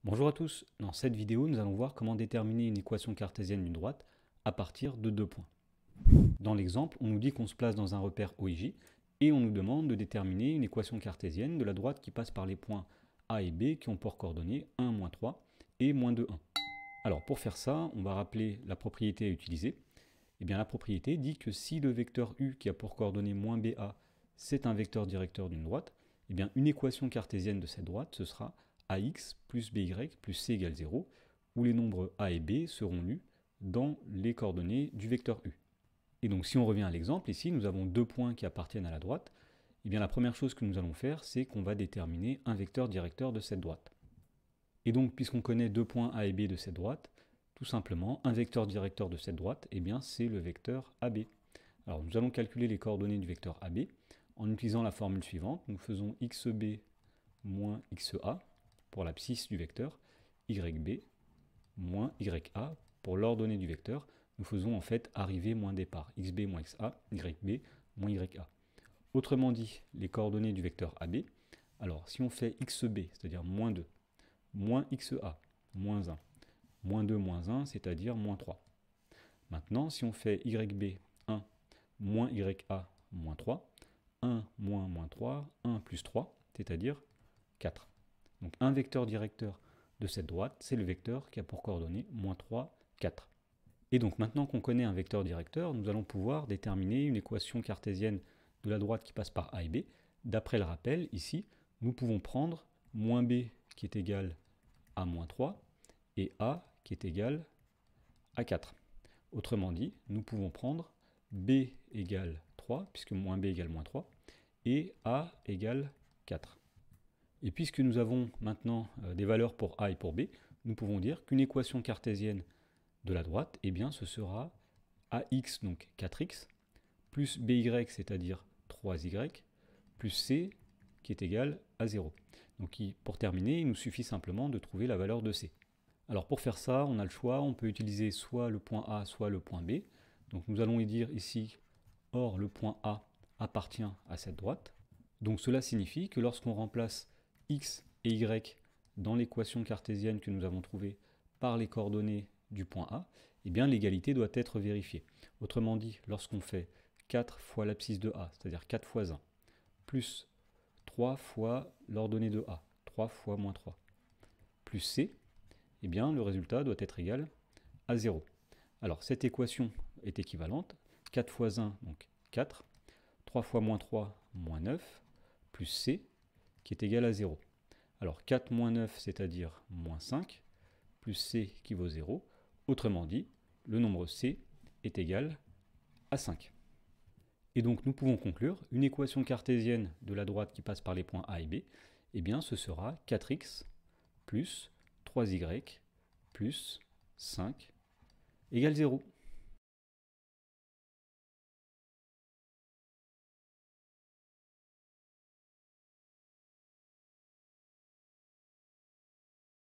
Bonjour à tous, dans cette vidéo nous allons voir comment déterminer une équation cartésienne d'une droite à partir de deux points. Dans l'exemple, on nous dit qu'on se place dans un repère OIJ et on nous demande de déterminer une équation cartésienne de la droite qui passe par les points A et B qui ont pour coordonnées 1, moins 3 et moins 2, 1. Alors pour faire ça, on va rappeler la propriété à utiliser. Et bien la propriété dit que si le vecteur U qui a pour coordonnées moins BA c'est un vecteur directeur d'une droite, et bien une équation cartésienne de cette droite ce sera AX plus BY plus C égale 0, où les nombres A et B seront lus dans les coordonnées du vecteur U. Et donc si on revient à l'exemple, ici nous avons deux points qui appartiennent à la droite, et bien la première chose que nous allons faire, c'est qu'on va déterminer un vecteur directeur de cette droite. Et donc puisqu'on connaît deux points A et B de cette droite, tout simplement, un vecteur directeur de cette droite, eh bien c'est le vecteur AB. Alors nous allons calculer les coordonnées du vecteur AB en utilisant la formule suivante. Nous faisons xb moins xa pour l'abscisse du vecteur, yb moins ya pour l'ordonnée du vecteur. Nous faisons en fait arrivée moins départ, xb moins xa, yb moins ya. Autrement dit, les coordonnées du vecteur AB, alors si on fait xb, c'est-à-dire moins 2, moins xa, moins 1, moins 2, moins 1, c'est-à-dire moins 3. Maintenant, si on fait yb 1, moins ya, moins 3, 1 moins moins 3, 1 plus 3, c'est-à-dire 4. Donc un vecteur directeur de cette droite, c'est le vecteur qui a pour coordonnées moins 3, 4. Et donc maintenant qu'on connaît un vecteur directeur, nous allons pouvoir déterminer une équation cartésienne de la droite qui passe par A et B. D'après le rappel, ici, nous pouvons prendre moins B qui est égal à moins 3 et A qui est égal à 4. Autrement dit, nous pouvons prendre B égale 3, puisque moins B égale moins 3, et A égale 4. Et puisque nous avons maintenant des valeurs pour A et pour B, nous pouvons dire qu'une équation cartésienne de la droite, eh bien, ce sera AX, donc 4X, plus BY, c'est-à-dire 3Y, plus C, qui est égal à 0. Donc pour terminer, il nous suffit simplement de trouver la valeur de C. Alors pour faire ça, on a le choix, on peut utiliser soit le point A, soit le point B. Donc nous allons y dire ici, or le point A appartient à cette droite. Donc cela signifie que lorsqu'on remplace x et y dans l'équation cartésienne que nous avons trouvée par les coordonnées du point A, eh bien l'égalité doit être vérifiée. Autrement dit, lorsqu'on fait 4 fois l'abscisse de A, c'est-à-dire 4 fois 1, plus 3 fois l'ordonnée de A, 3 fois moins 3, plus C, eh bien le résultat doit être égal à 0. Alors cette équation est équivalente, 4 fois 1, donc 4, 3 fois moins 3, moins 9, plus C, qui est égal à 0. Alors 4 moins 9, c'est-à-dire moins 5, plus C qui vaut 0. Autrement dit, le nombre C est égal à 5. Et donc nous pouvons conclure, une équation cartésienne de la droite qui passe par les points A et B, eh bien ce sera 4x plus 3y plus 5 égale 0.